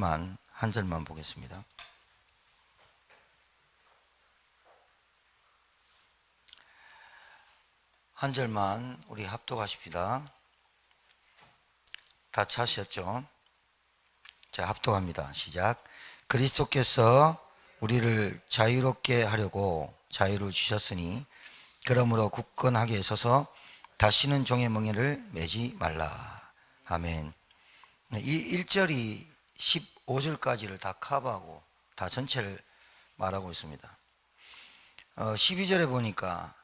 한 절만 보겠습니다. 한 절만 우리 합독하십시다. 다 찾으셨죠? 자, 합독합니다. 시작. 그리스도께서 우리를 자유롭게 하려고 자유를 주셨으니 그러므로 굳건하게 서서 다시는 종의 멍에를 매지 말라. 아멘. 이 1절이 15절까지를 다 커버하고 다 전체를 말하고 있습니다. 12절에 보니까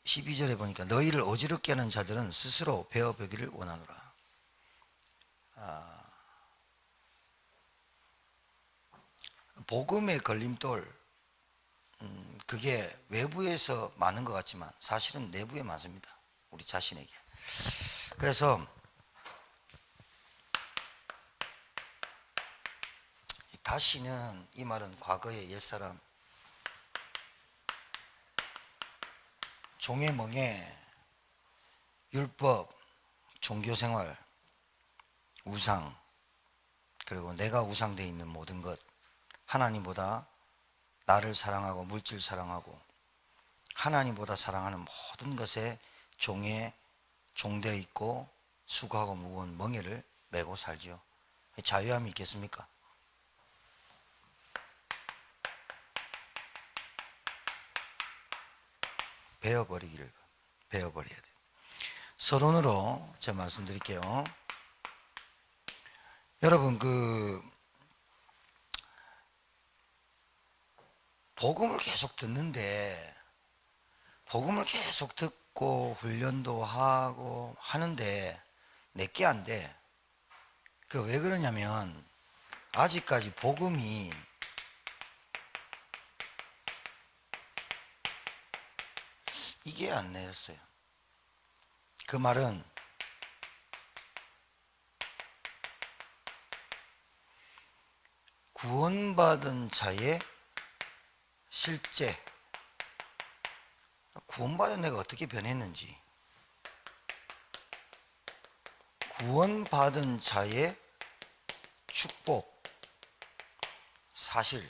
12절에 보니까 너희를 어지럽게 하는 자들은 스스로 배워보기를 원하노라. 복음의 걸림돌, 그게 외부에서 많은 것 같지만 사실은 내부에 많습니다. 우리 자신에게. 그래서 다시는, 이 말은 과거의 옛사람, 종의 멍에, 율법, 종교생활, 우상, 그리고 내가 우상되어 있는 모든 것, 하나님보다 나를 사랑하고 물질 사랑하고 하나님보다 사랑하는 모든 것에 종되어 있고 수고하고 무거운 멍에를 메고 살지요. 자유함이 있겠습니까? 배워버려야 돼요. 서론으로 제가 말씀드릴게요. 여러분, 복음을 계속 듣는데, 복음을 계속 듣고 훈련도 하고 하는데 내게 안 돼. 왜 그러냐면 아직까지 복음이 이게 안 내렸어요. 그 말은 구원받은 자의 실제, 구원받은 내가 어떻게 변했는지, 구원받은 자의 축복, 사실,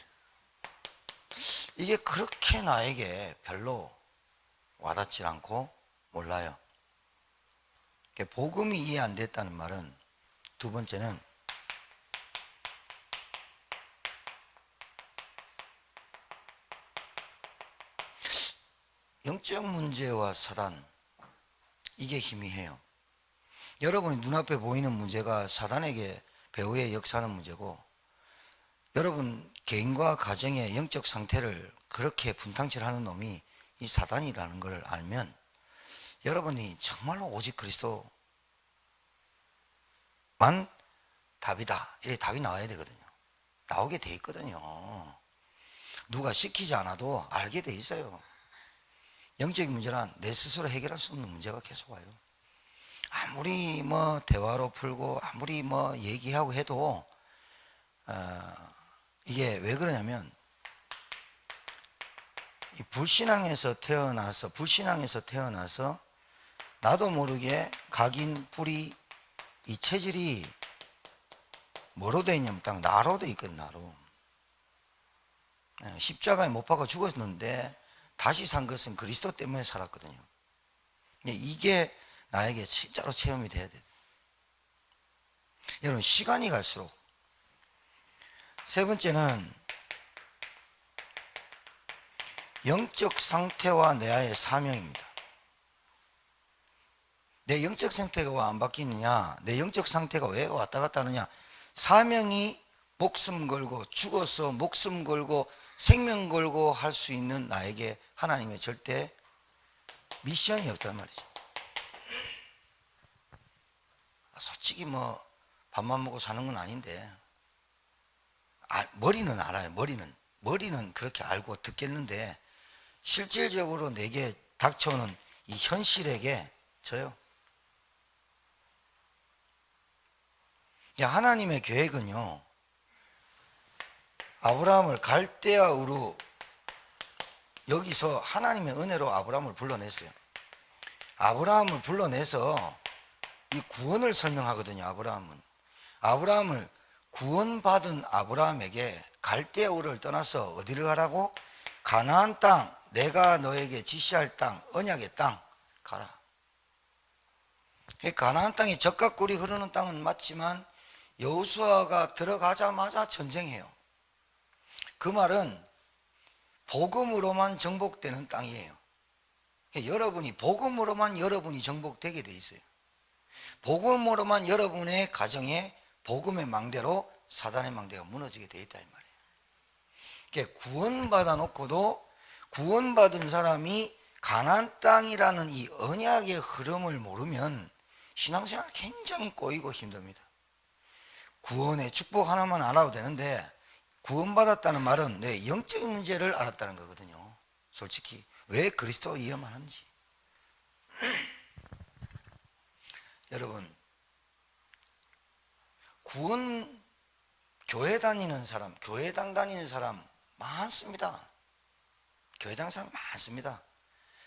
이게 그렇게 나에게 별로 와닿지 않고 몰라요. 복음이 이해 안 됐다는 말은, 두 번째는 영적 문제와 사단, 이게 희미해요. 여러분이 눈앞에 보이는 문제가 사단에게 배후에 역사하는 문제고, 여러분 개인과 가정의 영적 상태를 그렇게 분탕질하는 놈이 이 사단이라는 걸 알면 여러분이 정말로 오직 그리스도만 답이다, 이렇게 답이 나와야 되거든요. 나오게 돼 있거든요. 누가 시키지 않아도 알게 돼 있어요. 영적인 문제란 내 스스로 해결할 수 없는 문제가 계속 와요. 아무리 대화로 풀고 아무리 얘기하고 해도 이게 왜 그러냐면, 이 불신앙에서 태어나서 나도 모르게 각인 뿌리, 이 체질이 뭐로 돼 있냐면 딱 나로 돼 있거든. 나로. 십자가에 못 박아 죽었는데 다시 산 것은 그리스도 때문에 살았거든요. 이게 나에게 진짜로 체험이 돼야 돼요. 여러분, 시간이 갈수록. 세 번째는 영적 상태와 내의 사명입니다. 내 영적 상태가 왜 안 바뀌느냐, 내 영적 상태가 왜 왔다 갔다 하느냐, 사명이 목숨 걸고 죽어서 목숨 걸고 생명 걸고 할 수 있는 나에게 하나님의 절대 미션이 없단 말이죠. 솔직히 밥만 먹고 사는 건 아닌데, 머리는 알아요. 머리는 그렇게 알고 듣겠는데 실질적으로 내게 닥쳐오는 이 현실에게 져요. 하나님의 계획은요, 아브라함을 갈대아 우르, 여기서 하나님의 은혜로 아브라함을 불러냈어요. 아브라함을 불러내서 이 구원을 설명하거든요. 아브라함을 구원받은 아브라함에게 갈대우를 떠나서 어디를 가라고? 가나안 땅, 내가 너에게 지시할 땅, 언약의 땅 가라. 가나안 땅이 젖과 꿀이 흐르는 땅은 맞지만 여호수아가 들어가자마자 전쟁해요. 그 말은 복음으로만 정복되는 땅이에요. 여러분이 복음으로만 여러분이 정복되게 돼 있어요. 복음으로만 여러분의 가정에 복음의 망대로 사단의 망대가 무너지게 돼 있다 이 말이에요. 구원받아 놓고도 구원받은 사람이 가나안 땅이라는 이 언약의 흐름을 모르면 신앙생활 굉장히 꼬이고 힘듭니다. 구원의 축복 하나만 알아도 되는데 구원받았다는 말은 내 영적인 문제를 알았다는 거거든요. 솔직히 왜 그리스도 이해만 하는지. 여러분, 구원 교회 다니는 사람, 교회당 다니는 사람 많습니다. 교회당 사람 많습니다.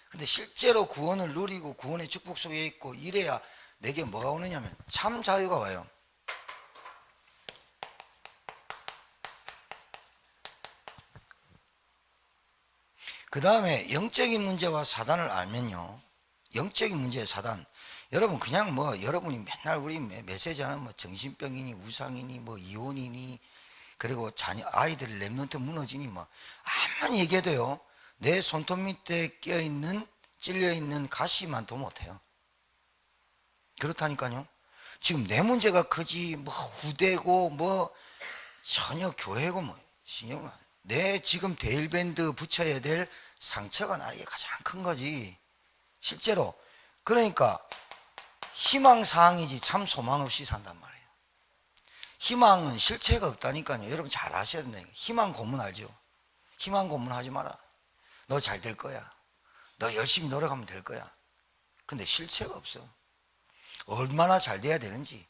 근데 실제로 구원을 누리고 구원의 축복 속에 있고 이래야 내게 뭐가 오느냐면 참 자유가 와요. 그 다음에 영적인 문제와 사단을 알면요, 영적인 문제의 사단, 여러분 그냥 뭐 여러분이 맨날 우리 메시지 하는 뭐 정신병이니 우상이니 뭐 이혼이니 그리고 자녀 아이들 랩런트 무너지니 뭐 암만 얘기해도요 내 손톱 밑에 껴있는 찔려있는 가시만 더 못해요. 그렇다니까요. 지금 내 문제가 크지 뭐 후대고 뭐 전혀 교회고 뭐 신경 내 지금 데일밴드 붙여야 될 상처가 나에게 가장 큰 거지 실제로. 그러니까 희망사항이지 참 소망 없이 산단 말이에요. 희망은 실체가 없다니까요. 여러분 잘 아셔야 된다. 희망 고문 알죠? 희망 고문 하지 마라. 너 잘 될 거야. 너 열심히 노력하면 될 거야. 근데 실체가 없어. 얼마나 잘 돼야 되는지,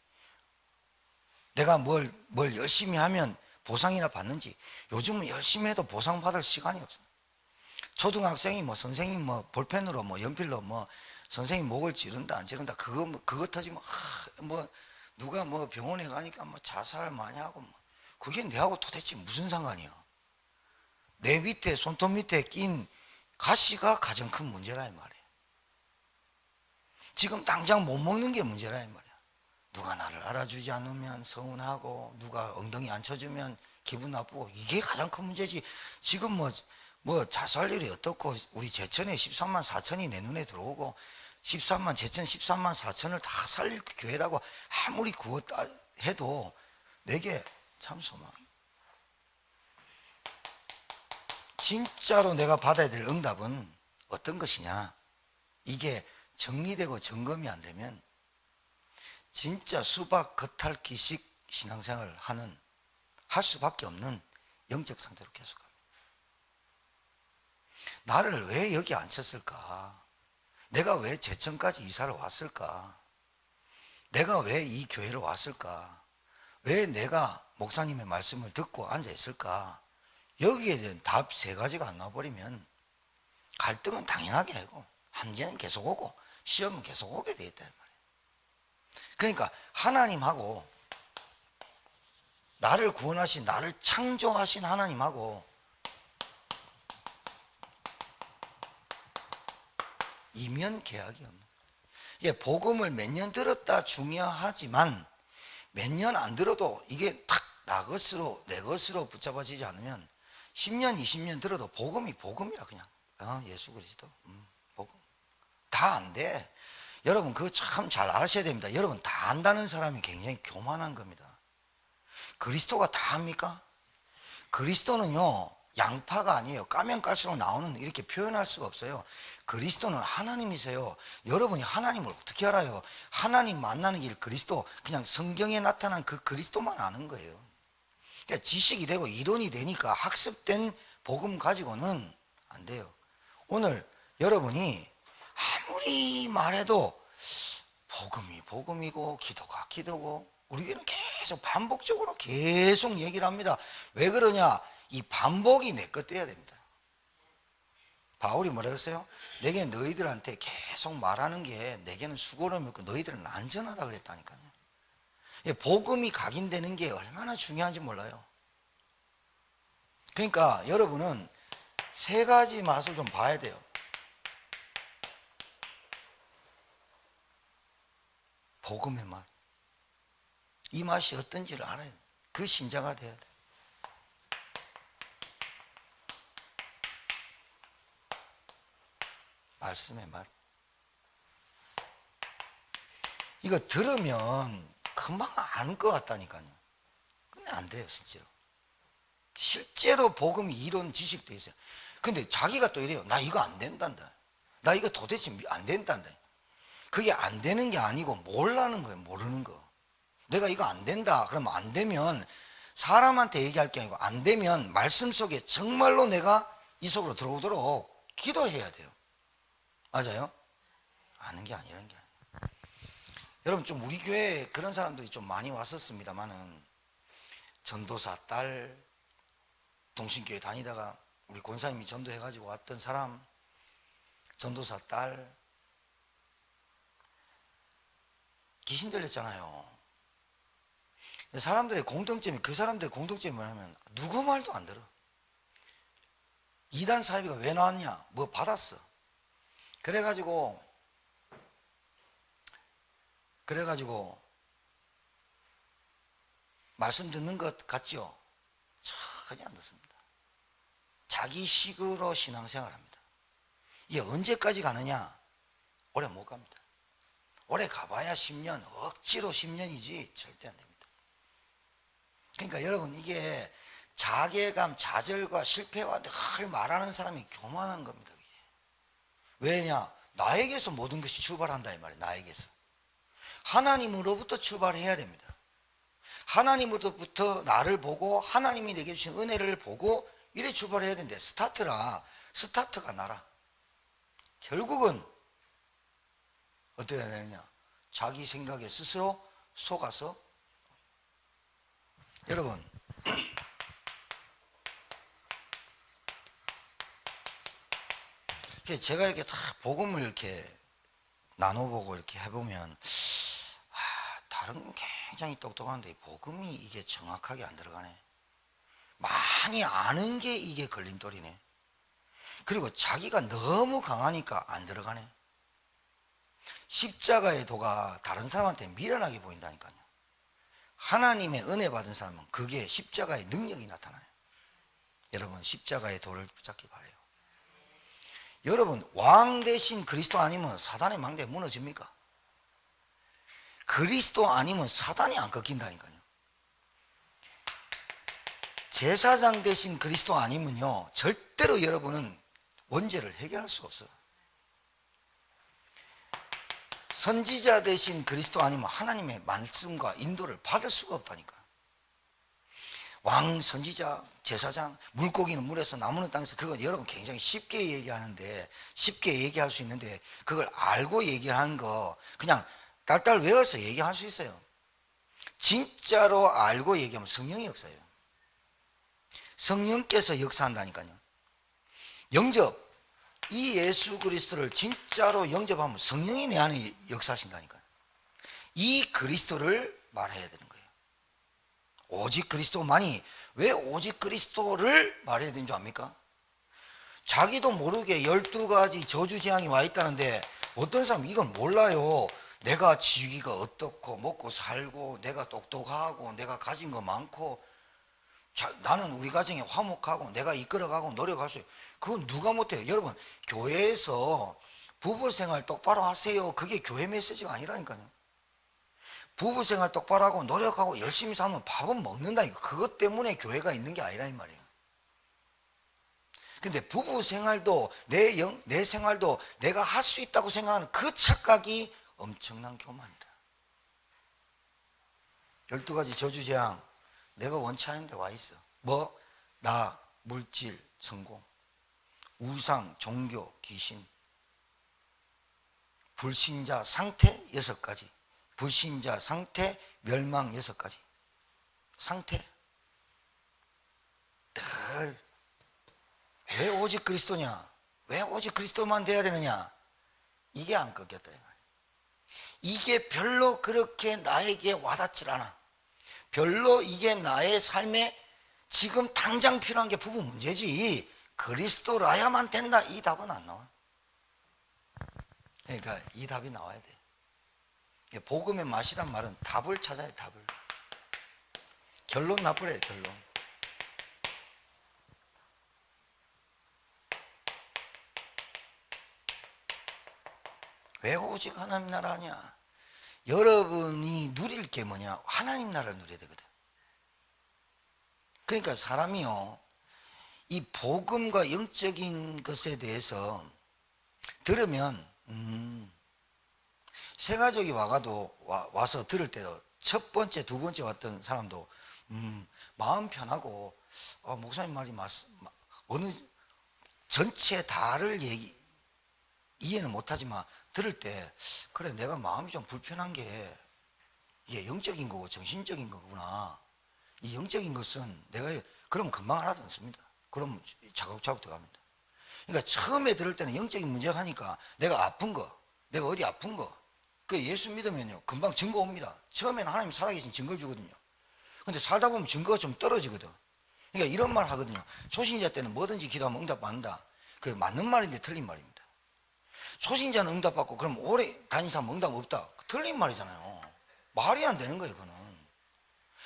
내가 뭘 열심히 하면 보상이나 받는지. 요즘은 열심히 해도 보상 받을 시간이 없어. 초등학생이 뭐 선생님 뭐 볼펜으로 뭐 연필로 뭐 선생님 목을 찌른다 안 찌른다 그거 터지면 뭐 누가 뭐 병원에 가니까 뭐 자살 많이 하고 뭐 그게 내하고 도대체 무슨 상관이야. 내 밑에 손톱 밑에 낀 가시가 가장 큰 문제라 이 말이야. 지금 당장 못 먹는 게 문제라 이 말이야. 누가 나를 알아주지 않으면 서운하고 누가 엉덩이 안 쳐주면 기분 나쁘고 이게 가장 큰 문제지. 지금 뭐 자살률이 어떻고 우리 제천에 13만 4천이 내 눈에 들어오고 13만 제천 13만 4천을 다 살릴 교회라고 아무리 그거 해도 내게 참 소망. 진짜로 내가 받아야 될 응답은 어떤 것이냐. 이게 정리되고 점검이 안 되면 진짜 수박 겉핥기식 신앙생활을 할 수밖에 없는 영적 상태로 계속합니다. 나를 왜 여기 앉혔을까? 내가 왜 제천까지 이사를 왔을까? 내가 왜 이 교회를 왔을까? 왜 내가 목사님의 말씀을 듣고 앉아 있을까? 여기에 대한 답 세 가지가 안 나와버리면 갈등은 당연하게 하고 한계는 계속 오고 시험은 계속 오게 돼 있단 말이에요. 그러니까 하나님하고 나를 구원하신 나를 창조하신 하나님하고 이면 계약이 없는 거예요. 이게 복음을 몇 년 들었다 중요하지만 몇 년 안 들어도 이게 탁 내 것으로 붙잡아지지 않으면 10년 20년 들어도 복음이 복음이라 그냥 예수 그리스도 복음 다 안 돼. 여러분 그거 참 잘 아셔야 됩니다. 여러분 다 안다는 사람이 굉장히 교만한 겁니다. 그리스도가 다 합니까? 그리스도는요 양파가 아니에요. 까면 깔수록 나오는 이렇게 표현할 수가 없어요. 그리스도는 하나님이세요. 여러분이 하나님을 어떻게 알아요? 하나님 만나는 길 그리스도 그냥 성경에 나타난 그 그리스도만 아는 거예요. 그러니까 지식이 되고 이론이 되니까 학습된 복음 가지고는 안 돼요. 오늘 여러분이 아무리 말해도 복음이 복음이고 기도가 기도고 우리 교회는 계속 반복적으로 계속 얘기를 합니다. 왜 그러냐? 이 반복이 내 것 돼야 됩니다. 바울이 뭐라 그랬어요? 내게 너희들한테 계속 말하는 게 내게는 수고를 먹고 너희들은 안전하다 그랬다니까요. 복음이 각인되는 게 얼마나 중요한지 몰라요. 그러니까 여러분은 세 가지 맛을 좀 봐야 돼요. 복음의 맛. 이 맛이 어떤지를 알아야 돼. 그 신자가 돼야 돼. 말씀의 맛. 이거 들으면 금방 아는 것 같다니까요. 근데 안 돼요, 실제로. 실제로 복음이 이론 지식도 있어요. 근데 자기가 또 이래요. 나 이거 안 된단다. 나 이거 도대체 안 된단다. 그게 안 되는 게 아니고 모르는 거예요. 모르는 거. 내가 이거 안 된다. 그러면 안 되면 사람한테 얘기할 게 아니고 안 되면 말씀 속에 정말로 내가 이 속으로 들어오도록 기도해야 돼요. 맞아요? 아는 게 아니라는 게 아니에요. 여러분 좀 우리 교회에 그런 사람들이 좀 많이 왔었습니다만은 전도사 딸 동신교회 다니다가 우리 권사님이 전도해가지고 왔던 사람 전도사 딸 귀신 들렸잖아요. 사람들의 공통점이 그 사람들의 공통점이 뭐냐면 누구 말도 안 들어. 이단 사이비가 왜 나왔냐? 뭐 받았어. 그래가지고 말씀 듣는 것 같죠? 전혀 안 듣습니다. 자기 식으로 신앙생활합니다. 이게 언제까지 가느냐? 오래 못 갑니다. 오래 가봐야 10년, 억지로 10년이지 절대 안 됩니다. 그러니까 여러분 이게 자괴감, 좌절과 실패와 늘 말하는 사람이 교만한 겁니다. 이게. 왜냐? 나에게서 모든 것이 출발한다 이 말이에요. 나에게서. 하나님으로부터 출발해야 됩니다. 하나님으로부터 나를 보고 하나님이 내게 주신 은혜를 보고 이래 출발해야 되는데 스타트가 나라. 결국은 어떻게 해야 되느냐? 자기 생각에 스스로 속아서. 여러분 제가 이렇게 다 복음을 이렇게 나눠보고 이렇게 해보면 다른 건 굉장히 똑똑한데 복음이 이게 정확하게 안 들어가네. 많이 아는 게 이게 걸림돌이네. 그리고 자기가 너무 강하니까 안 들어가네. 십자가의 도가 다른 사람한테 미련하게 보인다니까요. 하나님의 은혜 받은 사람은 그게 십자가의 능력이 나타나요. 여러분 십자가의 도를 붙잡기 바라요. 여러분 왕 대신 그리스도 아니면 사단의 망대에 무너집니까? 그리스도 아니면 사단이 안 꺾인다니까요. 제사장 대신 그리스도 아니면요 절대로 여러분은 원죄를 해결할 수가 없어요. 선지자 대신 그리스도 아니면 하나님의 말씀과 인도를 받을 수가 없다니까. 왕, 선지자, 제사장, 물고기는 물에서 나무는 땅에서, 그건 여러분 굉장히 쉽게 얘기하는데, 쉽게 얘기할 수 있는데 그걸 알고 얘기하는 거 그냥 딸딸 외워서 얘기할 수 있어요. 진짜로 알고 얘기하면 성령의 역사예요. 성령께서 역사한다니까요. 영접, 이 예수 그리스도를 진짜로 영접하면 성령이 내 안에 역사하신다니까요. 이 그리스도를 말해야 되는 거예요. 오직 그리스도만이. 왜 오직 그리스도를 말해야 되는 줄 압니까? 자기도 모르게 12가지 저주재앙이 와 있다는데 어떤 사람은 이건 몰라요. 내가 지위가 어떻고 먹고 살고 내가 똑똑하고 내가 가진 거 많고 나는 우리 가정에 화목하고 내가 이끌어가고 노력할 수 있어요. 그건 누가 못해요. 여러분 교회에서 부부생활 똑바로 하세요. 그게 교회 메시지가 아니라니까요. 부부생활 똑바로 하고 노력하고 열심히 살면 밥은 먹는다니까. 그것 때문에 교회가 있는 게 아니라 이 말이에요. 근데 부부생활도 내 생활도 내가 할 수 있다고 생각하는 그 착각이 엄청난 교만이다. 12가지 저주재앙 내가 원치 않은데 와 있어. 뭐? 나, 물질, 성공, 우상, 종교, 귀신, 불신자 상태 6가지, 불신자 상태, 멸망 6가지. 상태. 늘 왜 오직 그리스도냐? 왜 오직 그리스도만 돼야 되느냐? 이게 안 꺾였다 이 말이에요. 이게 별로 그렇게 나에게 와닿질 않아. 별로 이게 나의 삶에 지금 당장 필요한 게 부부 문제지 그리스도라야만 된다 이 답은 안 나와요. 그러니까 이 답이 나와야 돼. 복음의 맛이란 말은 답을 찾아야 돼. 답을. 결론 나쁘래. 결론. 왜 오직 하나님 나라 하냐? 여러분이 누릴 게 뭐냐? 하나님 나라를 누려야 되거든. 그러니까 사람이요, 이 복음과 영적인 것에 대해서 들으면 새 가족이 와서 들을 때도 첫 번째, 두 번째 왔던 사람도 마음 편하고 목사님 말이 어느 전체 다를 이해는 못하지만 들을 때 그래 내가 마음이 좀 불편한 게 이게 영적인 거고 정신적인 거구나. 이 영적인 것은 내가 그럼 금방 알아듣습니다. 그럼 차곡차곡 들어갑니다. 그러니까 처음에 들을 때는 영적인 문제가 하니까 내가 아픈 거, 내가 어디 아픈 거, 그 예수 믿으면요 금방 증거 옵니다. 처음에는 하나님 살아계신 증거를 주거든요. 근데 살다 보면 증거가 좀 떨어지거든. 그러니까 이런 말 하거든요. 초신자 때는 뭐든지 기도하면 응답받는다. 그게 맞는 말인데 틀린 말입니다. 초신자는 응답받고 그럼 오래 다닌 사람은 응답 없다. 틀린 말이잖아요. 말이 안 되는 거예요. 그거는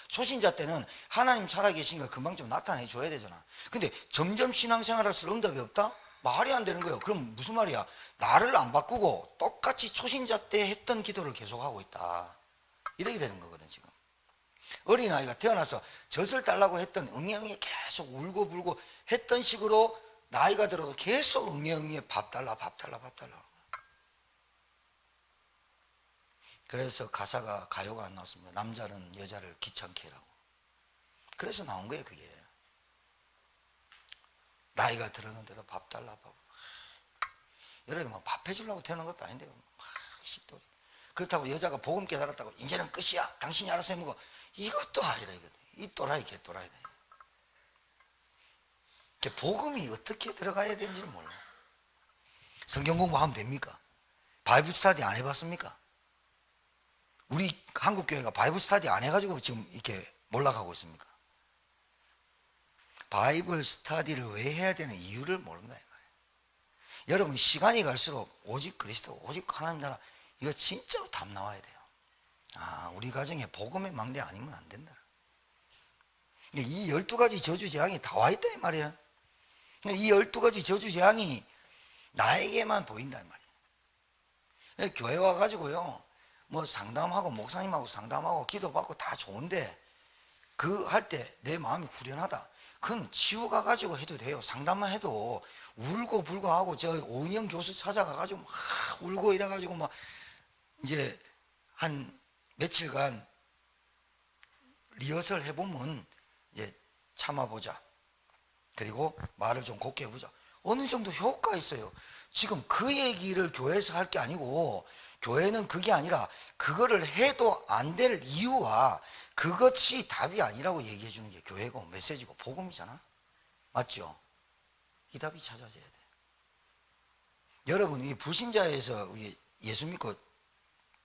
초신자 때는 하나님 살아계시니까 금방 좀 나타내 줘야 되잖아. 근데 점점 신앙생활 할수록 응답이 없다? 말이 안 되는 거예요. 그럼 무슨 말이야? 나를 안 바꾸고 똑같이 초신자 때 했던 기도를 계속하고 있다. 이렇게 되는 거거든. 지금 어린아이가 태어나서 젖을 달라고 했던 응애응애 계속 울고불고 했던 식으로 나이가 들어도 계속 응애응애 밥 달라 밥 달라 밥 달라. 그래서 가요가 안 나왔습니다. 남자는 여자를 귀찮게 해라고. 그래서 나온 거예요. 그게 나이가 들었는데도 밥 달라 밥. 여러분 뭐 밥 해주려고 태어난 것도 아닌데 막 식도. 그렇다고 여자가 복음 깨달았다고 이제는 끝이야 당신이 알아서 해먹어 이것도 아니라 이거든. 이 또라이 개 또라이다. 복음이 어떻게 들어가야 되는지를 몰라. 성경 공부하면 됩니까? 바이블 스터디 안 해봤습니까? 우리 한국교회가 바이블 스터디 안 해가지고 지금 이렇게 몰락하고 있습니까? 바이블 스터디를 왜 해야 되는 이유를 모른다 이 말이에요. 여러분 시간이 갈수록 오직 그리스도 오직 하나님 나라 이거 진짜로 답 나와야 돼요. 우리 가정에 복음의 망대 아니면 안 된다. 이 12가지 저주재앙이 다 와있다 이 말이야. 이 12가지 저주재앙이 나에게만 보인다 이 말이야. 교회 와가지고요 뭐 상담하고 목사님하고 상담하고 기도받고 다 좋은데 그 할 때 내 마음이 후련하다. 그건 치유가가지고 해도 돼요. 상담만 해도 울고 불고 하고 저 오은영 교수 찾아가가지고 막 울고 이래가지고 막 이제 한 며칠간 리허설 해보면 이제 참아보자. 그리고 말을 좀 곱게 해보자. 어느 정도 효과가 있어요. 지금 그 얘기를 교회에서 할 게 아니고 교회는 그게 아니라 그거를 해도 안 될 이유와 그것이 답이 아니라고 얘기해 주는 게 교회고 메시지고 복음이잖아. 맞죠? 이 답이 찾아져야 돼. 여러분 이 불신자에서 예수 믿고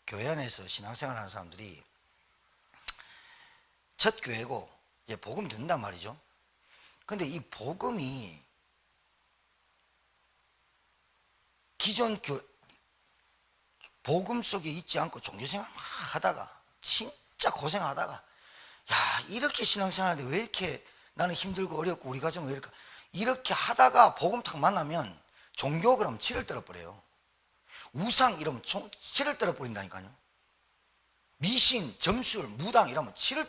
교회 안에서 신앙생활 하는 사람들이 첫 교회고 이제 복음 듣는단 말이죠. 근데 이 복음이 기존 복음 속에 있지 않고 종교생활 막 하다가 진짜 고생하다가 야 이렇게 신앙생활하는데 왜 이렇게 나는 힘들고 어렵고 우리 가정은 왜 이럴까 이렇게 하다가 복음 탁 만나면 종교 그러면 치를 떨어버려요. 우상 이러면 치를 떨어버린다니까요. 미신, 점술, 무당 이러면 치를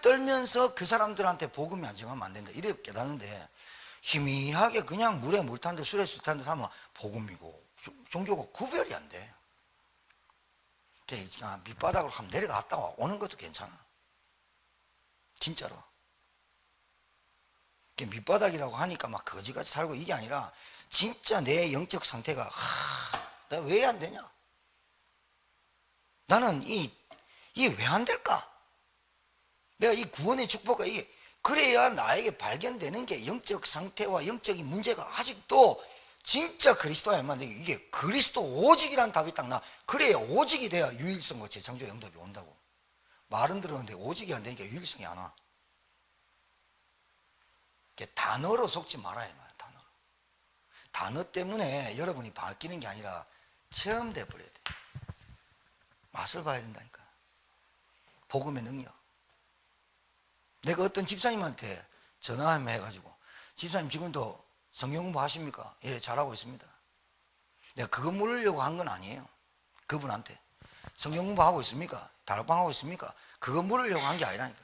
떨면서 그 사람들한테 복음이 안 정하면 안 된다 이렇게 깨닫는데 희미하게 그냥 물에 물 탄 듯 술에 술 탄 듯 하면 복음이고 종교고 구별이 안 돼. 그러니까 밑바닥으로 한번 내려갔다 오는 것도 괜찮아. 진짜로. 밑바닥이라고 하니까 막 거지같이 살고 이게 아니라 진짜 내 영적 상태가 나 왜 안 되냐? 나는 이게 왜 안 될까? 내가 이 구원의 축복과 이게 그래야 나에게 발견되는 게 영적 상태와 영적인 문제가 아직도 진짜 그리스도야만 이게 그리스도 오직이란 답이 딱 나. 그래야 오직이 돼야 유일성과 재창조 응답이 온다고. 말은 들었는데 오직이 안 되니까 유일성이 안 와. 단어로 속지 말아야 말이야. 단어 때문에 여러분이 바뀌는 게 아니라 체험돼 버려야 돼. 맛을 봐야 된다니까. 복음의 능력. 내가 어떤 집사님한테 전화하면 해가지고, 집사님 지금도 성경 공부 하십니까? 예, 잘하고 있습니다. 내가 그거 물으려고 한 건 아니에요. 그분한테 성경 공부하고 있습니까? 다락방 하고 있습니까? 그거 물으려고 한 게 아니라니까.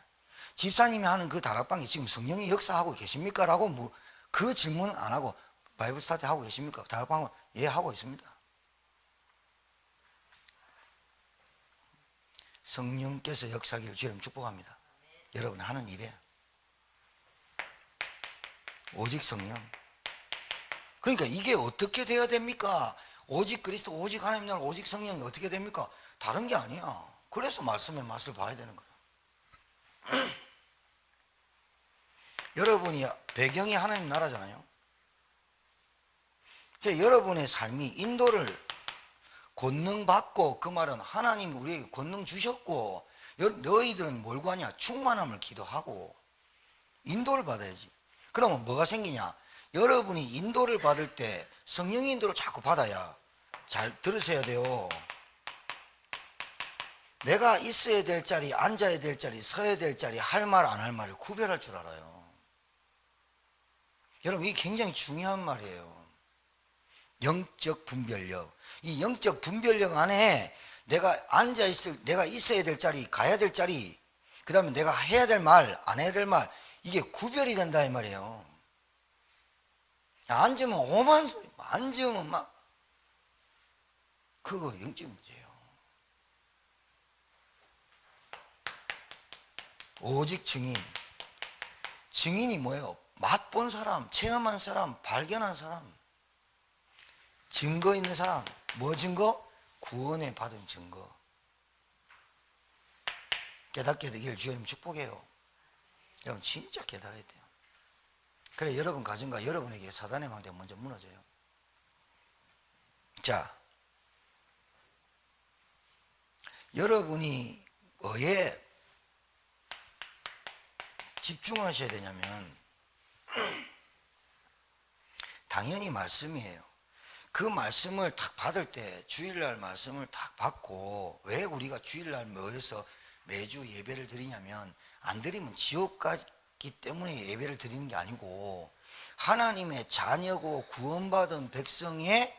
집사님이 하는 그 다락방이 지금 성령이 역사하고 계십니까? 라고 그 질문은 안 하고, 바이블 스타디 하고 계십니까? 다락방은 예, 하고 있습니다. 성령께서 역사하기를 주님 축복합니다. 여러분 하는 일에 오직 성령. 그러니까 이게 어떻게 돼야 됩니까? 오직 그리스도, 오직 하나님 나라, 오직 성령이 어떻게 됩니까? 다른 게 아니야. 그래서 말씀의 맛을 봐야 되는 거야. 여러분이 배경이 하나님 나라잖아요. 그러니까 여러분의 삶이 인도를 권능 받고, 그 말은 하나님이 우리에게 권능 주셨고, 너희들은 뭘 구하냐? 충만함을 기도하고 인도를 받아야지. 그러면 뭐가 생기냐? 여러분이 인도를 받을 때 성령의 인도를 자꾸 받아야, 잘 들으셔야 돼요. 내가 있어야 될 자리, 앉아야 될 자리, 서야 될 자리, 할 말 안 할 말을 구별할 줄 알아요. 여러분 이게 굉장히 중요한 말이에요. 영적 분별력. 이 영적 분별력 안에 내가 내가 있어야 될 자리, 가야 될 자리, 그 다음에 내가 해야 될 말, 안 해야 될 말, 이게 구별이 된다 이 말이에요. 앉으면 오만 소리, 앉으면 막, 그거 영적 문제예요. 오직 증인. 증인이 뭐예요? 맛본 사람, 체험한 사람, 발견한 사람, 증거 있는 사람. 뭐 증거? 구원에 받은 증거. 깨닫게 되기를 주님 축복해요. 여러분 진짜 깨달아야 돼요. 그래 여러분 가정과 여러분에게 사단의 망대가 먼저 무너져요. 자, 여러분이 뭐에 집중하셔야 되냐면 당연히 말씀이에요. 그 말씀을 딱 받을 때, 주일날 말씀을 딱 받고, 왜 우리가 주일날 모여서 매주 예배를 드리냐면, 안 드리면 지옥 가기 때문에 예배를 드리는 게 아니고, 하나님의 자녀고 구원받은 백성의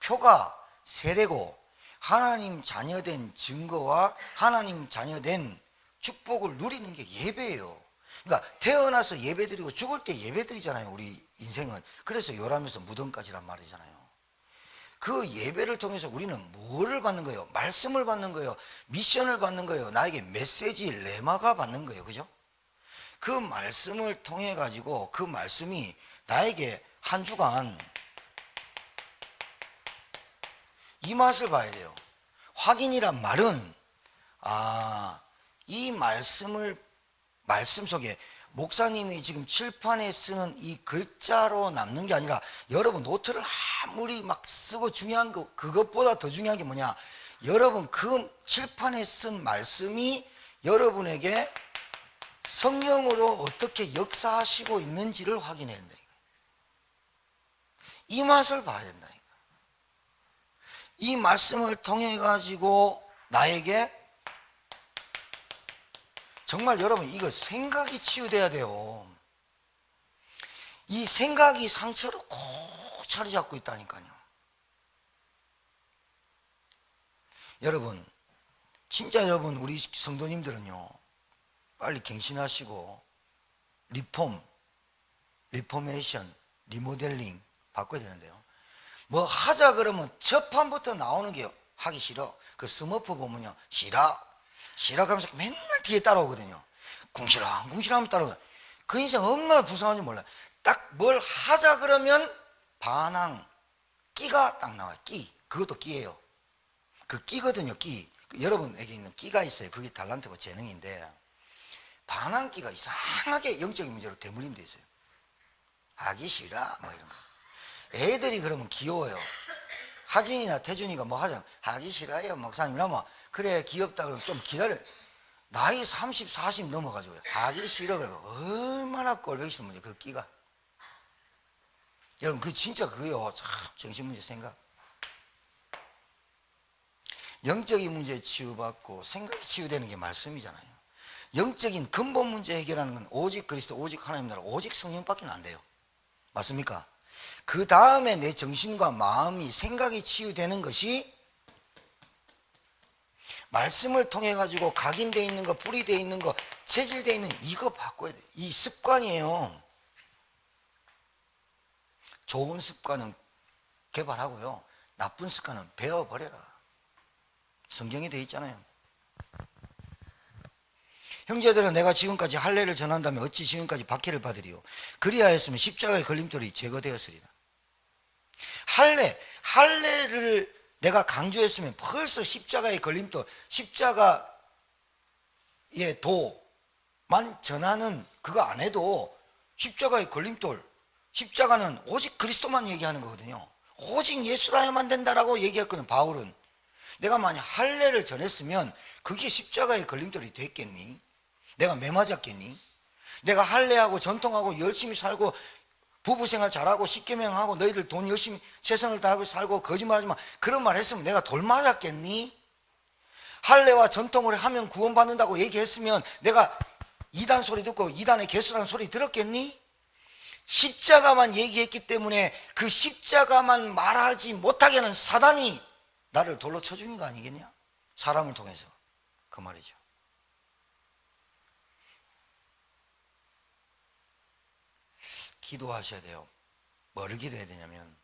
표가 세례고, 하나님 자녀된 증거와 하나님 자녀된 축복을 누리는 게 예배예요. 그러니까 태어나서 예배 드리고 죽을 때 예배 드리잖아요, 우리 인생은. 그래서 요람에서 무덤까지란 말이잖아요. 그 예배를 통해서 우리는 뭐를 받는 거예요? 말씀을 받는 거예요. 미션을 받는 거예요. 나에게 메시지, 레마가 받는 거예요. 그죠? 그 말씀을 통해 가지고 그 말씀이 나에게 한 주간 이 맛을 봐야 돼요. 확인이란 말은, 이 말씀 속에 목사님이 지금 칠판에 쓰는 이 글자로 남는 게 아니라, 여러분 노트를 아무리 막 쓰고 중요한 거, 그것보다 더 중요한 게 뭐냐? 여러분 그 칠판에 쓴 말씀이 여러분에게 성령으로 어떻게 역사하시고 있는지를 확인해야 된다. 이 맛을 봐야 된다. 이 말씀을 통해 가지고 나에게 정말 여러분 이거 생각이 치유돼야 돼요. 이 생각이 상처로 꼭 자리 잡고 있다니까요. 여러분 진짜 여러분 우리 성도님들은요 빨리 갱신하시고 리포메이션, 리모델링 바꿔야 되는데요. 뭐 하자 그러면 첫 판부터 나오는 게 하기 싫어. 그 스머프 보면요 싫어 하면서 맨날 뒤에 따라오거든요. 궁시렁궁시렁 따라오거든요. 그 인생 얼마나 불쌍한지 몰라요. 딱 뭘 하자 그러면 반항, 끼가 딱 나와요. 끼. 그것도 끼예요. 그 끼거든요. 끼. 여러분에게 있는 끼가 있어요. 그게 달란트고 재능인데, 반항끼가 이상하게 영적인 문제로 대물림되어 있어요. 하기 싫어 뭐 이런 거. 애들이 그러면 귀여워요. 하진이나 태준이가 뭐 하자, 하기 싫어요 목사님 이러면, 그래 귀엽다 그러면 좀 기다려. 나이 30, 40 넘어가지고 하기 싫어 그러면 얼마나 꼴보기 싫은 문제, 그 끼가. 여러분 그 진짜 그거요. 참 정신문제 생각. 영적인 문제 치유받고 생각이 치유되는 게 말씀이잖아요. 영적인 근본 문제 해결하는 건 오직 그리스도, 오직 하나님 나라, 오직 성령밖에 안 돼요. 맞습니까? 그 다음에 내 정신과 마음이, 생각이 치유되는 것이 말씀을 통해 가지고 각인되어 있는 거, 불이되어 있는 거, 체질되어 있는 이거 바꿔야 돼. 이 습관이에요. 좋은 습관은 개발하고요, 나쁜 습관은 배워버려라. 성경에 되어 있잖아요. 형제들은 내가 지금까지 할례를 전한다면 어찌 지금까지 박해를 받으리요. 그리하였으면 십자가의 걸림돌이 제거되었으리라. 할례를 내가 강조했으면 벌써 십자가의 걸림돌, 십자가의 도만 전하는 그거 안 해도 십자가의 걸림돌, 십자가는 오직 그리스도만 얘기하는 거거든요. 오직 예수라야만 된다라고 얘기했거든 바울은. 내가 만약 할례를 전했으면 그게 십자가의 걸림돌이 됐겠니? 내가 매 맞았겠니? 내가 할례하고 전통하고 열심히 살고 부부생활 잘하고 십계명하고 너희들 돈 열심히 최선을 다하고 살고 거짓말하지 마, 그런 말 했으면 내가 돌 맞았겠니? 할례와 전통을 하면 구원받는다고 얘기했으면 내가 이단 소리 듣고 이단의 개수라는 소리 들었겠니? 십자가만 얘기했기 때문에 그 십자가만 말하지 못하게 하는 사단이 나를 돌로 쳐준 거 아니겠냐? 사람을 통해서. 그 말이죠. 기도하셔야 돼요. 뭐를 기도해야 되냐면,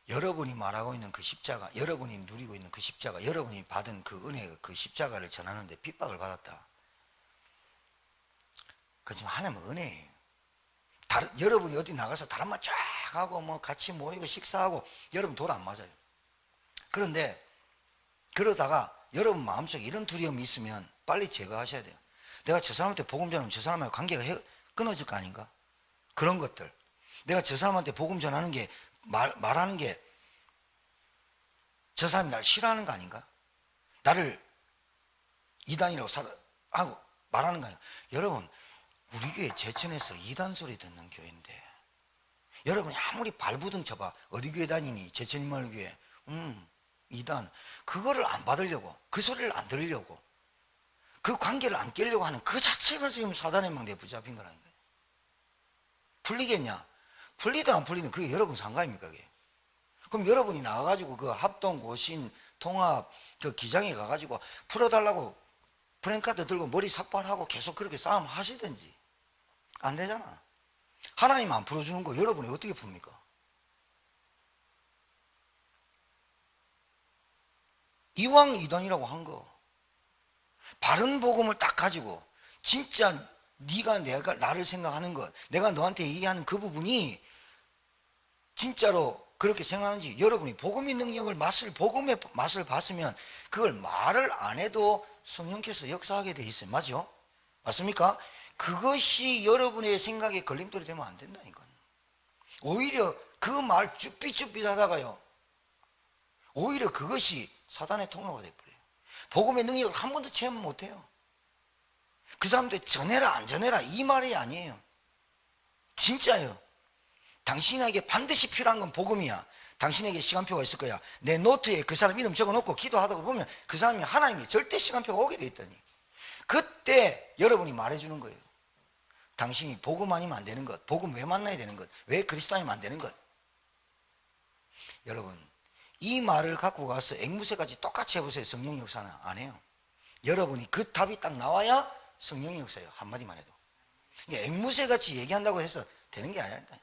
여러분이 말하고 있는 그 십자가, 여러분이 누리고 있는 그 십자가, 여러분이 받은 그 은혜, 그 십자가를 전하는데 핍박을 받았다. 그렇지만 하나님은 은혜예요. 여러분이 어디 나가서 다른 말 쫙 하고 뭐 같이 모이고 식사하고 여러분 돈 안 맞아요. 그런데 그러다가 여러분 마음속에 이런 두려움이 있으면 빨리 제거하셔야 돼요. 내가 저 사람한테 복음 전하면 저 사람하고 관계가 끊어질 거 아닌가? 그런 것들. 내가 저 사람한테 복음 전하는 게 말하는 게 저 사람이 나를 싫어하는 거 아닌가? 나를 이단이라고 하고 말하는 거 아닌가? 여러분, 우리 교회 제천에서 이단 소리 듣는 교회인데, 여러분이 아무리 발부등 쳐봐, 어디 교회 다니니? 제천인마을교회. 이단. 그거를 안 받으려고, 그 소리를 안 들으려고, 그 관계를 안 깨려고 하는 그 자체가 지금 사단의 망대에 붙잡힌 거라니까. 풀리겠냐? 풀리든 안 풀리든 그게 여러분 상관입니까? 그게? 그럼 여러분이 나가가지고 그 합동, 고신, 통합 그 기장에 가가지고 풀어달라고 프랭카드 들고 머리 삭발하고 계속 그렇게 싸움 하시든지. 안 되잖아. 하나님 안 풀어주는 거 여러분이 어떻게 풉니까? 이왕 이단이라고 한 거, 바른 복음을 딱 가지고 진짜 네가 내가 나를 생각하는 것, 내가 너한테 얘기하는 그 부분이 진짜로 그렇게 생각하는지, 여러분이 복음의 능력을 복음의 맛을 봤으면 그걸 말을 안 해도 성령께서 역사하게 돼 있어요. 맞죠? 맞습니까? 그것이 여러분의 생각에 걸림돌이 되면 안 된다니까. 오히려 그 말 쭈삣쭈삣 하다가요, 오히려 그것이 사단의 통로가 돼버려요. 복음의 능력을 한 번도 체험 못해요. 그 사람들 전해라 안 전해라 이 말이 아니에요. 진짜예요. 당신에게 반드시 필요한 건 복음이야. 당신에게 시간표가 있을 거야. 내 노트에 그 사람 이름 적어놓고 기도하다가 보면 그 사람이 하나님이 절대 시간표가 오게 돼 있다니. 그때 여러분이 말해주는 거예요. 당신이 복음 아니면 안 되는 것, 복음 왜 만나야 되는 것, 왜 그리스도 아니면 안 되는 것. 여러분, 이 말을 갖고 가서 앵무새까지 똑같이 해보세요. 성령 역사는 안 해요. 여러분이 그 답이 딱 나와야 성령의 역사예요. 한마디만 해도. 앵무새같이 얘기한다고 해서 되는 게 아니라니까요.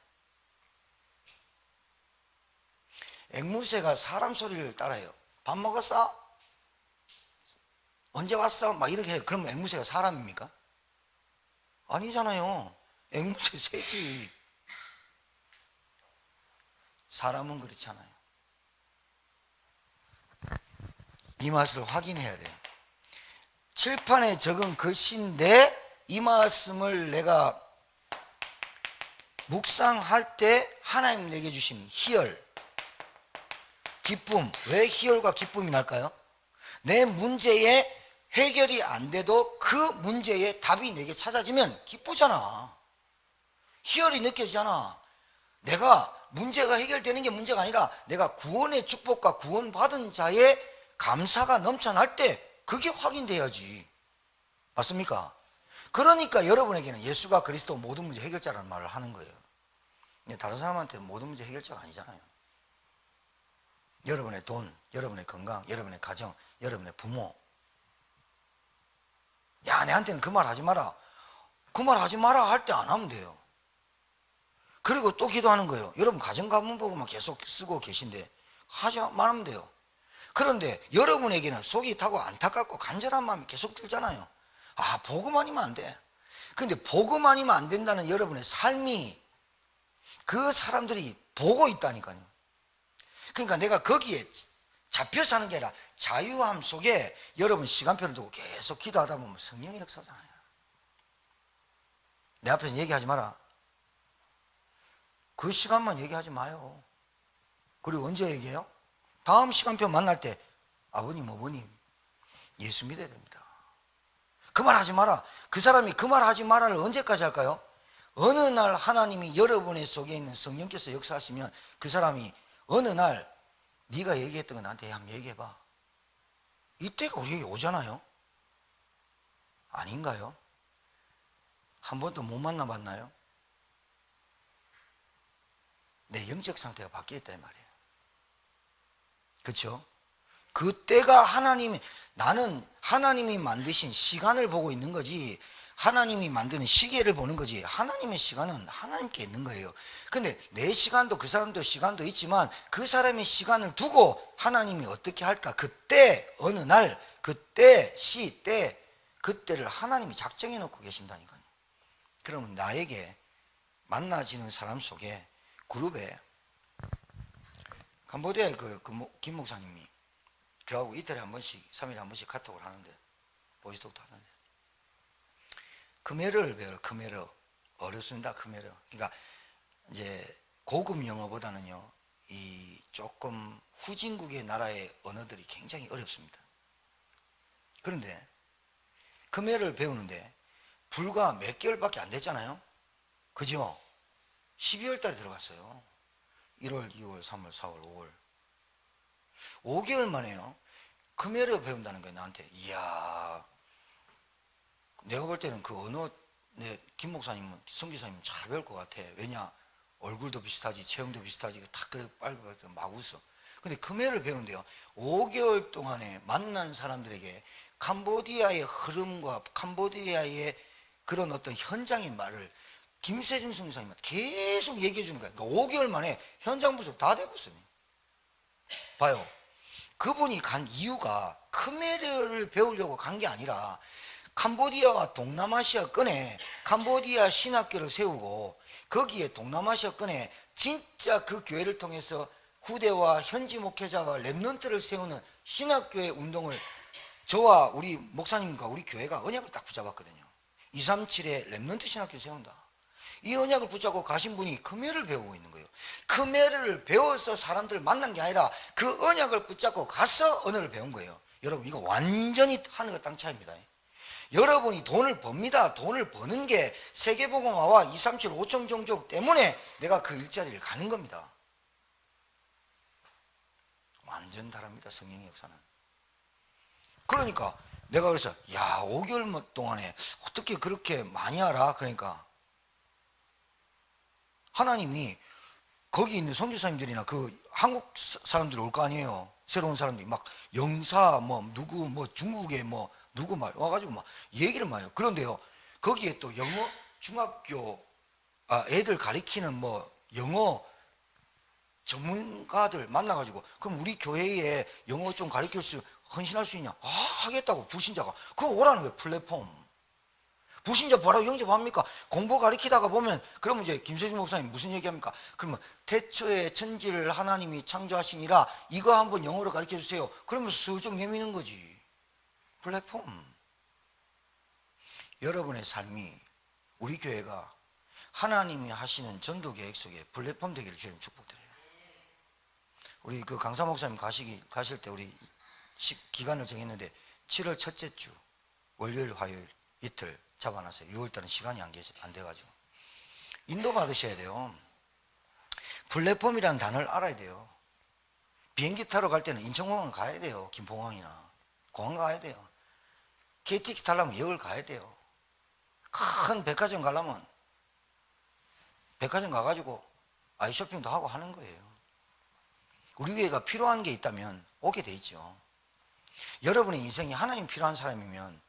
앵무새가 사람 소리를 따라요. 밥 먹었어? 언제 왔어? 막 이렇게 해요. 그럼 앵무새가 사람입니까? 아니잖아요. 앵무새 새지. 사람은 그렇잖아요. 이 맛을 확인해야 돼요. 칠판에 적은 글씨인데 이 말씀을 내가 묵상할 때 하나님 내게 주신 희열, 기쁨. 왜 희열과 기쁨이 날까요? 내 문제에 해결이 안 돼도 그 문제에 답이 내게 찾아지면 기쁘잖아. 희열이 느껴지잖아. 내가 문제가 해결되는 게 문제가 아니라 내가 구원의 축복과 구원받은 자의 감사가 넘쳐날 때 그게 확인돼야지. 맞습니까? 그러니까 여러분에게는 예수가 그리스도 모든 문제 해결자라는 말을 하는 거예요. 근데 다른 사람한테는 모든 문제 해결자가 아니잖아요. 여러분의 돈, 여러분의 건강, 여러분의 가정, 여러분의 부모. 야, 내한테는 그 말 하지 마라. 그 말 하지 마라 할 때 안 하면 돼요. 그리고 또 기도하는 거예요. 여러분 가정가문보고만 계속 쓰고 계신데 하지 말하면 돼요. 그런데 여러분에게는 속이 타고 안타깝고 간절한 마음이 계속 들잖아요. 아, 복음 아니면 안 돼. 근데 복음 아니면 안 된다는 여러분의 삶이 그 사람들이 보고 있다니까요. 그러니까 내가 거기에 잡혀 사는 게 아니라 자유함 속에 여러분 시간표를 두고 계속 기도하다 보면 성령의 역사잖아요. 내 앞에서 얘기하지 마라. 그 시간만 얘기하지 마요. 그리고 언제 얘기해요? 다음 시간표 만날 때 아버님, 어머님 예수 믿어야 됩니다. 그 말 하지 마라. 그 사람이 그 말 하지 마라를 언제까지 할까요? 어느 날 하나님이 여러분의 속에 있는 성령께서 역사하시면 그 사람이 어느 날 네가 얘기했던 거 나한테 한번 얘기해봐. 이때가 우리에게 오잖아요. 아닌가요? 한 번도 못 만나봤나요? 내 영적 상태가 바뀌었다 이 말이에요. 그렇죠? 그때가 나는 하나님이 만드신 시간을 보고 있는 거지, 하나님이 만드는 시계를 보는 거지, 하나님의 시간은 하나님께 있는 거예요. 근데 내 시간도 그 사람도 시간도 있지만 그 사람의 시간을 두고 하나님이 어떻게 할까? 그때 어느 날 그때 그때를 하나님이 작정해 놓고 계신다니까요. 그러면 나에게 만나지는 사람 속에 그룹에 캄보디아의 김 목사님이 저하고 이틀에 한 번씩 3일에 한 번씩 카톡을 하는데, 보이스톡도 하는데 크메르를 배워요. 크메르. 어렵습니다. 크메르. 그러니까 이제 고급 영어보다는요 이 조금 후진국의 나라의 언어들이 굉장히 어렵습니다. 그런데 크메르를 배우는데 불과 몇 개월밖에 안 됐잖아요. 그죠? 12월 달에 들어갔어요. 1월, 2월, 3월, 4월, 5월 5개월 만에요 크메르 배운다는 거예요. 나한테. 이야, 내가 볼 때는 그 언어 김 목사님은 성기사님은 잘 배울 것 같아. 왜냐, 얼굴도 비슷하지 체형도 비슷하지 다 그래 빨리 막 웃어. 근데 크메르를 배우는데요 5개월 동안에 만난 사람들에게 캄보디아의 흐름과 캄보디아의 그런 어떤 현장의 말을 김세준 성기사님한테 계속 얘기해 주는 거예요. 그러니까 5개월 만에 현장 분석 다 돼버렸어요. 봐요. 그분이 간 이유가 크메르를 배우려고 간 게 아니라 캄보디아와 동남아시아권에 캄보디아 신학교를 세우고 거기에 동남아시아권에 진짜 그 교회를 통해서 후대와 현지 목회자와 렘넌트를 세우는 신학교의 운동을 저와 우리 목사님과 우리 교회가 언약을 딱 붙잡았거든요. 237에 렘넌트 신학교를 세운다. 이 언약을 붙잡고 가신 분이 크메르를 배우고 있는 거예요. 크메르를 배워서 사람들을 만난 게 아니라 그 언약을 붙잡고 가서 언어를 배운 거예요. 여러분 이거 완전히 하늘과 땅 차이입니다. 여러분이 돈을 법니다. 돈을 버는 게 세계복음화와 237 5천 종족 때문에 내가 그 일자리를 가는 겁니다. 완전 다릅니다. 성령의 역사는. 그러니까 내가 그래서 야 5개월 동안에 어떻게 그렇게 많이 알아? 그러니까 하나님이 거기 있는 선교사님들이나 그 한국 사람들이 올 거 아니에요. 새로운 사람들이 막 영사 뭐 누구 뭐 중국에 뭐 누구 막 와가지고 막 얘기를 많이 해요. 그런데요 거기에 또 영어 중학교 애들 가리키는 뭐 영어 전문가들 만나가지고 그럼 우리 교회에 영어 좀 가르칠 수 헌신할 수 있냐? 하겠다고 불신자가 그거 오라는 거예요. 플랫폼. 불신자 뭐라고 영접합니까? 공부 가르치다가 보면 그러면 이제 김세준 목사님 무슨 얘기합니까? 그러면 태초에 천지를 하나님이 창조하시니라 이거 한번 영어로 가르쳐 주세요. 그러면 슬쩍 내미는 거지. 플랫폼. 여러분의 삶이 우리 교회가 하나님이 하시는 전도 계획 속에 플랫폼 되기를 주님 축복드려요. 우리 그 강사 목사님 가실 때 우리 기간을 정했는데 7월 첫째 주 월요일 화요일 이틀 잡아놨어요. 6월달은 시간이 안 돼가지고 인도 받으셔야 돼요. 플랫폼이라는 단어를 알아야 돼요. 비행기 타러 갈 때는 인천공항 가야 돼요. 김포공항이나 공항 가야 돼요. KTX 타려면 역을 가야 돼요. 큰 백화점 가려면 백화점 가가지고 아이쇼핑도 하고 하는 거예요. 우리 교회가 필요한 게 있다면 오게 돼 있죠. 여러분의 인생이 하나님 필요한 사람이면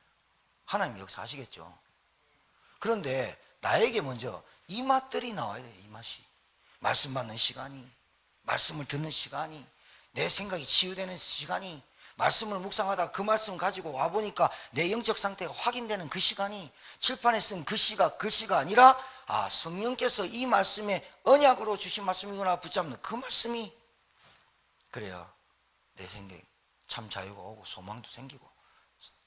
하나님 역사하시겠죠. 그런데 나에게 먼저 이 맛들이 나와야 돼요. 이 맛이. 말씀 받는 시간이, 말씀을 듣는 시간이, 내 생각이 치유되는 시간이, 말씀을 묵상하다 그 말씀 가지고 와보니까 내 영적 상태가 확인되는 그 시간이, 칠판에 쓴 글씨가 아니라 성령께서 이 말씀에 언약으로 주신 말씀이구나 붙잡는 그 말씀이, 그래야 내 생각에 참 자유가 오고 소망도 생기고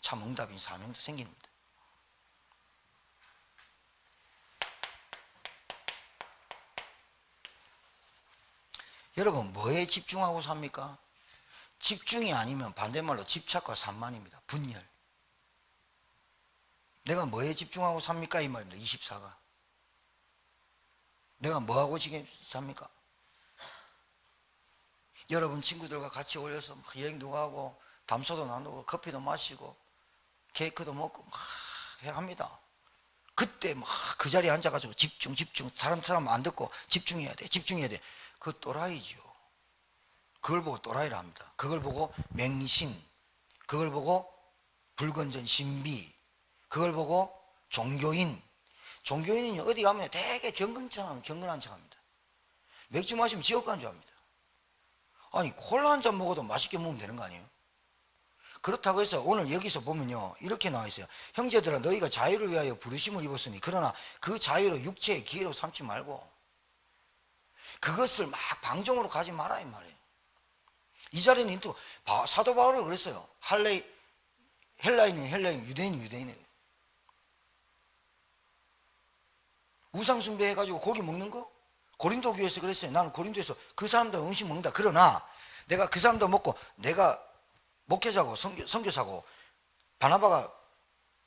참 응답인 사명도 생깁니다. 여러분 뭐에 집중하고 삽니까? 집중이 아니면 반대말로 집착과 산만입니다. 분열. 내가 뭐에 집중하고 삽니까? 이 말입니다. 24가. 내가 뭐하고 지금 삽니까? 여러분 친구들과 같이 어울려서 여행도 가고 담소도 나누고 커피도 마시고 케이크도 먹고 막 합니다. 그때 막 그 자리에 앉아가지고 집중 사람 안 듣고 집중해야 돼. 그거 또라이지요. 그걸 보고 또라이라 합니다. 그걸 보고 맹신, 그걸 보고 불건전 신비, 그걸 보고 종교인은 어디 가면 되게 경건한 척합니다. 맥주 마시면 지옥 간 줄 압니다. 아니 콜라 한 잔 먹어도 맛있게 먹으면 되는 거 아니에요? 그렇다고 해서 오늘 여기서 보면요 이렇게 나와 있어요. 형제들아 너희가 자유를 위하여 부르심을 입었으니 그러나 그 자유를 육체의 기회로 삼지 말고 그것을 막 방종으로 가지 마라 이 말이에요. 이 자리는 또 사도 바울이 그랬어요. 헬라인은 유대인은 유대인이에요. 우상 숭배해가지고 고기 먹는 거? 고린도 교회에서 그랬어요. 나는 고린도에서 그 사람들 음식 먹는다. 그러나 내가 그 사람들 먹고 내가 목회자고 선교사고 바나바가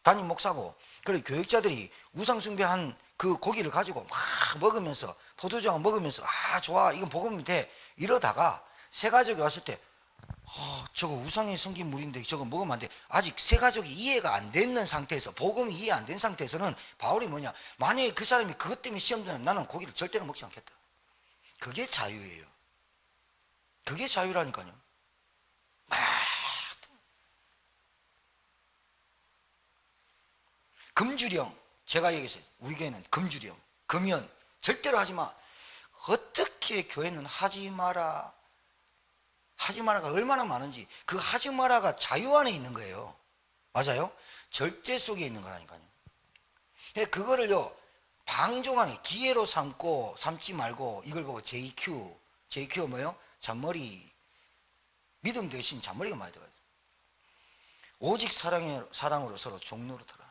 담임 목사고 그래 교육자들이 우상 숭배한 그 고기를 가지고 막 먹으면서 포도주하고 먹으면서 좋아 이건 복음이 돼 이러다가 새 가족이 왔을 때 저거 우상에 섬긴 물인데 저거 먹으면 안 돼. 아직 새 가족이 이해가 안 되는 상태에서 복음이 이해 안 된 상태에서는 바울이 뭐냐 만약에 그 사람이 그것 때문에 시험 들면 나는 고기를 절대로 먹지 않겠다. 그게 자유예요. 그게 자유라니까요. 금주령 제가 얘기했어요. 우리 교회는 금주령 금연 절대로 하지 마. 어떻게 교회는 하지 마라가 얼마나 많은지 그 하지 마라가 자유 안에 있는 거예요. 맞아요? 절제 속에 있는 거라니까요. 그거를요 방종하는 기회로 삼지 말고 이걸 보고 JQ가 뭐예요? 잔머리 믿음 대신 잔머리가 많이 들어가요. 오직 사랑으로 서로 종노릇하라.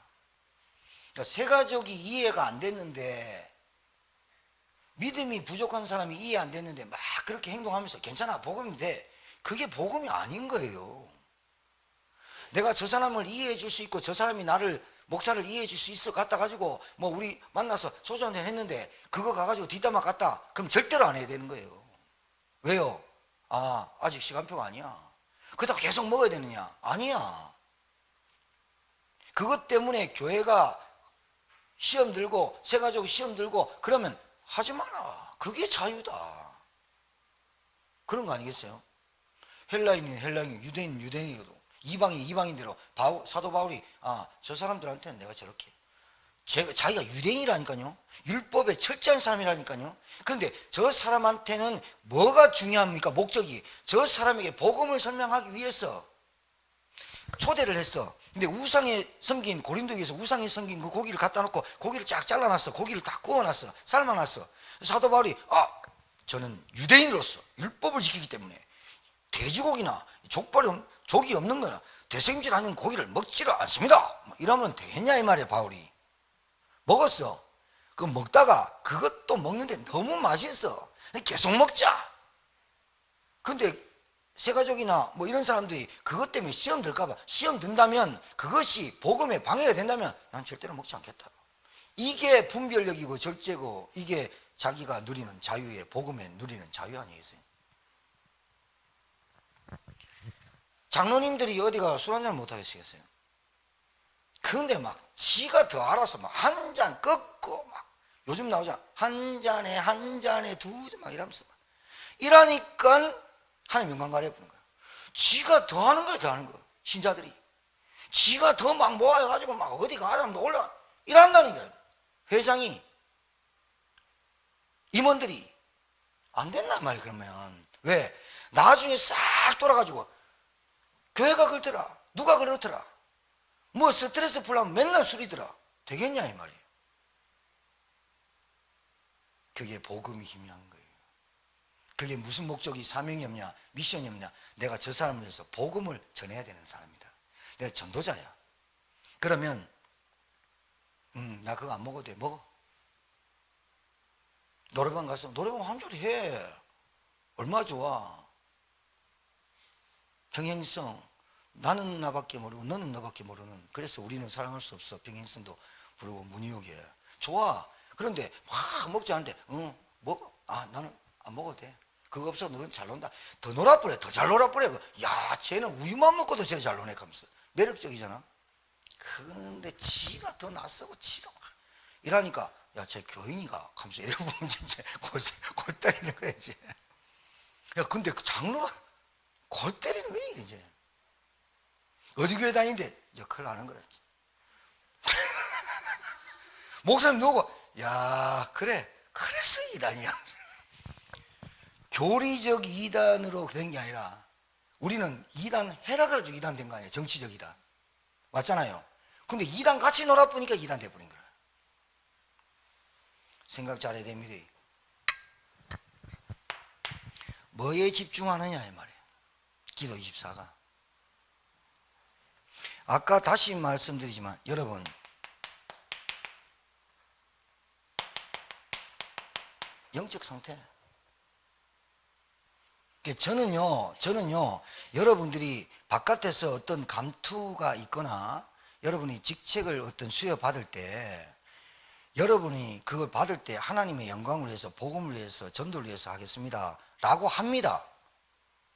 그러니까 새 가족이 이해가 안 됐는데 믿음이 부족한 사람이 이해 안 됐는데 막 그렇게 행동하면서 괜찮아 복음이 돼. 그게 복음이 아닌 거예요. 내가 저 사람을 이해해 줄 수 있고 저 사람이 나를 목사를 이해해 줄 수 있어 갖다 가지고 뭐 우리 만나서 소주 한잔 했는데 그거 가가지고 뒷담화 갔다 그럼 절대로 안 해야 되는 거예요. 왜요? 아직 시간표가 아니야. 그렇다고 계속 먹어야 되느냐? 아니야. 그것 때문에 교회가 시험 들고 새 가족이 시험 들고 그러면 하지 마라. 그게 자유다. 그런 거 아니겠어요? 헬라인은 헬라인, 유대인은 유대인이거든. 이방인 이방인대로 사도 바울이 저 사람들한테는 내가 저렇게 자기가 유대인이라니까요. 율법에 철저한 사람이라니까요. 그런데 저 사람한테는 뭐가 중요합니까? 목적이 저 사람에게 복음을 설명하기 위해서 초대를 했어. 근데 우상에 섬긴 고린도에서 우상에 섬긴 그 고기를 갖다 놓고 고기를 쫙 잘라놨어. 고기를 다 구워놨어. 삶아놨어. 사도 바울이 저는 유대인으로서 율법을 지키기 때문에 돼지고기나 족이 없는 거나 대생질 아닌 고기를 먹지를 않습니다. 이러면 되겠냐 이 말이야. 바울이 먹었어. 그 먹다가 그것도 먹는데 너무 맛있어. 계속 먹자. 근데 새가족이나 뭐 이런 사람들이 그것 때문에 시험 들까봐, 시험 든다면 그것이 복음에 방해가 된다면 난 절대로 먹지 않겠다. 이게 분별력이고 절제고, 이게 자기가 누리는 자유의, 복음에 누리는 자유 아니겠어요? 장로님들이 어디가 술 한잔 못 하겠어요? 근데 막 지가 더 알아서 막 한 잔 꺾고 막, 요즘 나오잖아, 한 잔에 두 잔 막 이러면서 막 이러니까 하나님 영광 가려보는 거야. 지가 더 하는 거야, 더 하는 거. 신자들이 지가 더 막 모아가지고 막 어디 가라면 올라 이란다니까요. 회장이, 임원들이 안 된단 말이에요. 그러면 왜? 나중에 싹 돌아가지고 교회가 그렇더라, 누가 그렇더라, 뭐 스트레스 풀려면 맨날 술이더라, 되겠냐 이 말이에요. 그게 복음이 희미한 거예요. 그게 무슨 목적이, 사명이 없냐, 미션이 없냐. 내가 저 사람을 위해서 복음을 전해야 되는 사람이다. 내가 전도자야. 그러면 나 그거 안 먹어도 돼. 먹어. 노래방 가서 노래방 한 소리 해. 얼마나 좋아. 평행성, 나는 나밖에 모르고 너는 너밖에 모르는, 그래서 우리는 사랑할 수 없어. 평행성도 부르고 문유욕이야. 좋아. 그런데 막 먹지 않는데 먹어. 아, 나는 안 먹어도 돼. 그거 없어. 너는 잘 논다. 더 놀아버려. 더 잘 놀아버려. 야, 쟤는 우유만 먹고도 제일 잘 노네 하면서 매력적이잖아. 근데 지가 더 낯서고 지가 막 이러니까, 야, 쟤 교인이가 하면서 이래 보면 진짜 골 때리는 거야 이제. 야, 근데 그 장로가 골 때리는 거야 이제. 어디 교회 다니는데 이제 큰일 나는 거야. 목사님 누구? 야, 그래서 이단이야. 교리적 이단으로 된 게 아니라 우리는 이단 해라 그래가지고 이단 된 거 아니에요. 정치적 이단. 맞잖아요. 근데 이단 같이 놀아보니까 이단 돼버린 거야. 생각 잘해야 됩니다. 뭐에 집중하느냐 이 말이에요. 기도 24가. 아까 다시 말씀드리지만 여러분, 영적 상태. 저는요, 여러분들이 바깥에서 어떤 감투가 있거나 여러분이 직책을 어떤 수여받을 때, 여러분이 그걸 받을 때 하나님의 영광을 위해서, 복음을 위해서, 전도를 위해서 하겠습니다 라고 합니다,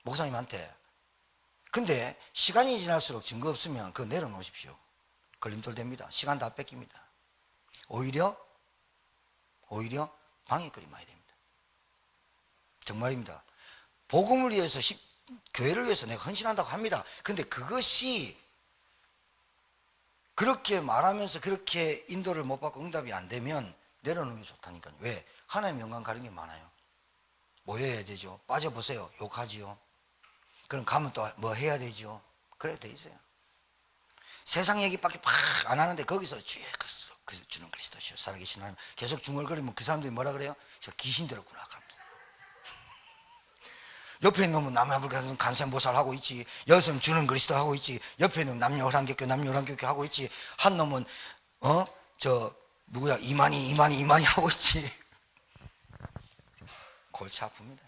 목사님한테. 근데 시간이 지날수록 증거 없으면 그거 내려놓으십시오. 걸림돌 됩니다. 시간 다 뺏깁니다. 오히려 방해거리 많이 됩니다. 정말입니다. 복음을 위해서, 교회를 위해서 내가 헌신한다고 합니다. 근데 그것이 그렇게 말하면서 그렇게 인도를 못 받고 응답이 안 되면 내려놓는 게 좋다니까요. 왜? 하나님 영광 가는 게 많아요. 뭐 해야 되죠? 빠져보세요. 욕하지요. 그럼 가면 또 뭐 해야 되죠? 그래 돼 있어요. 세상 얘기밖에 팍 안 하는데 거기서 주의 그 주는 그리스도시요 살아계신 하나님 계속 중얼거리면 그 사람들이 뭐라 그래요? 저 귀신 들었구나. 옆에 있는 놈은 남아불 간센보살 하고 있지, 여성 주는 그리스도 하고 있지, 옆에 있는 남녀 호랑교교 하고 있지, 한 놈은 저 누구야 이만희 하고 있지. 골치 아픕니다.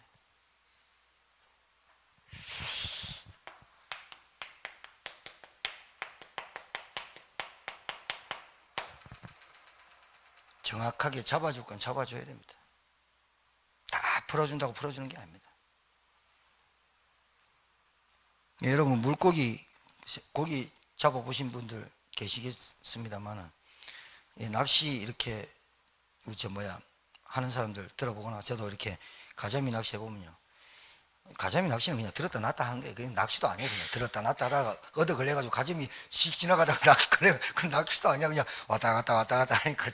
정확하게 잡아줄 건 잡아줘야 됩니다. 다 풀어준다고 풀어주는 게 아닙니다. 예, 여러분 물고기, 고기 잡아보신 분들 계시겠습니다만은, 예, 낚시 이렇게 하는 사람들 들어보거나, 저도 이렇게 가자미 낚시 해보면요, 가자미 낚시는 그냥 들었다 놨다 하는 거예요. 그냥 낚시도 아니에요. 그냥 들었다 놨다 하다가 얻어 걸려가지고 가자미 씩 지나가다가 그 낚시도 아니야. 그냥 왔다 갔다 하니까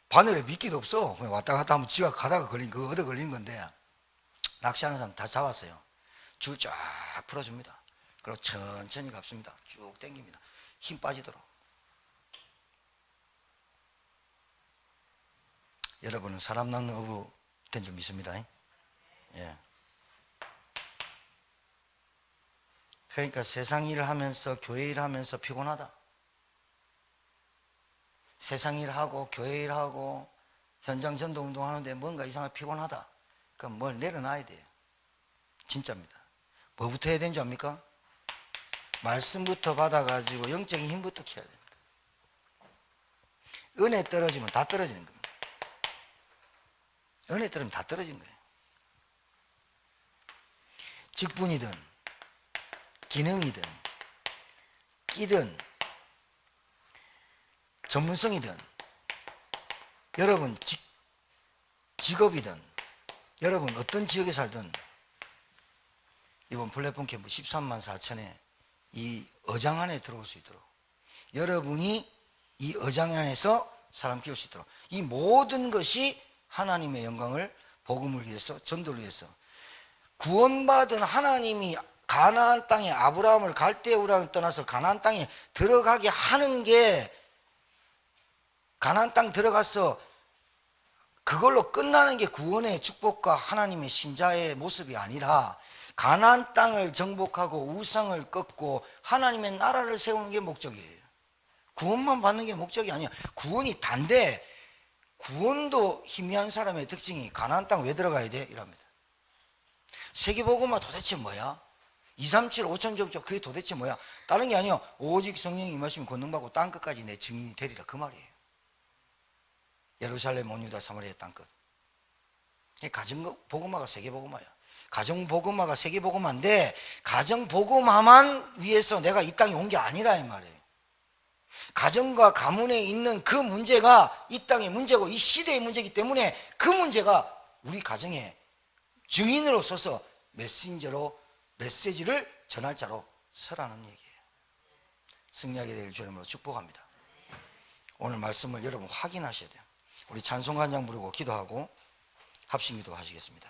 바늘에 미끼도 없어. 그냥 왔다 갔다 하면 지가 가다가 얻어 걸린 건데, 낚시하는 사람 다 잡았어요. 줄 쫙 풀어줍니다. 그리고 천천히 갑습니다. 쭉 당깁니다. 힘 빠지도록. 여러분은 사람 낳는 어부 된 줄 믿습니다. 예. 그러니까 세상 일을 하면서 교회 일을 하면서 피곤하다. 세상 일하고 교회 일하고 현장 전도 운동하는데 뭔가 이상하게 피곤하다. 그럼 뭘 내려놔야 돼요. 진짜입니다. 뭐부터 해야 되는 줄 압니까? 말씀부터 받아가지고 영적인 힘부터 키워야 됩니다. 은혜 떨어지면 다 떨어지는 겁니다. 은혜 떨어지면 다 떨어지는 거예요. 직분이든 기능이든 끼든 전문성이든 여러분 직업이든 여러분 어떤 지역에 살든 이번 플랫폼 캠프 13만 4천에 이 어장 안에 들어올 수 있도록 여러분이 이 어장 안에서 사람 키울 수 있도록 이 모든 것이 하나님의 영광을 복음을 위해서 전도를 위해서 구원받은 하나님이 가나안 땅에 아브라함을 갈대우랑을 떠나서 가나안 땅에 들어가게 하는 게 가나안 땅 들어가서 그걸로 끝나는 게 구원의 축복과 하나님의 신자의 모습이 아니라 가나안 땅을 정복하고 우상을 꺾고 하나님의 나라를 세우는 게 목적이에요. 구원만 받는 게 목적이 아니야. 구원이 단데 구원도 희미한 사람의 특징이 가나안 땅 왜 들어가야 돼? 이랍니다. 세계복음화 도대체 뭐야? 237 5천정적 그게 도대체 뭐야? 다른 게 아니요. 오직 성령이 임하시면 권능받고 땅끝까지 내 증인이 되리라 그 말이에요. 예루살렘 온 유다 사마리아 땅끝. 가정복음화가 세계복음화야. 가정복음화가 세계복음화인데 가정복음화만 위해서 내가 이 땅에 온 게 아니라 이 말이에요. 가정과 가문에 있는 그 문제가 이 땅의 문제고 이 시대의 문제이기 때문에 그 문제가 우리 가정에 증인으로 서서 메시지를 전할 자로 서라는 얘기예요. 승리하게 될 주 이름으로 축복합니다. 오늘 말씀을 여러분 확인하셔야 돼요. 우리 찬송가 한 장 부르고 기도하고 합심기도 하시겠습니다.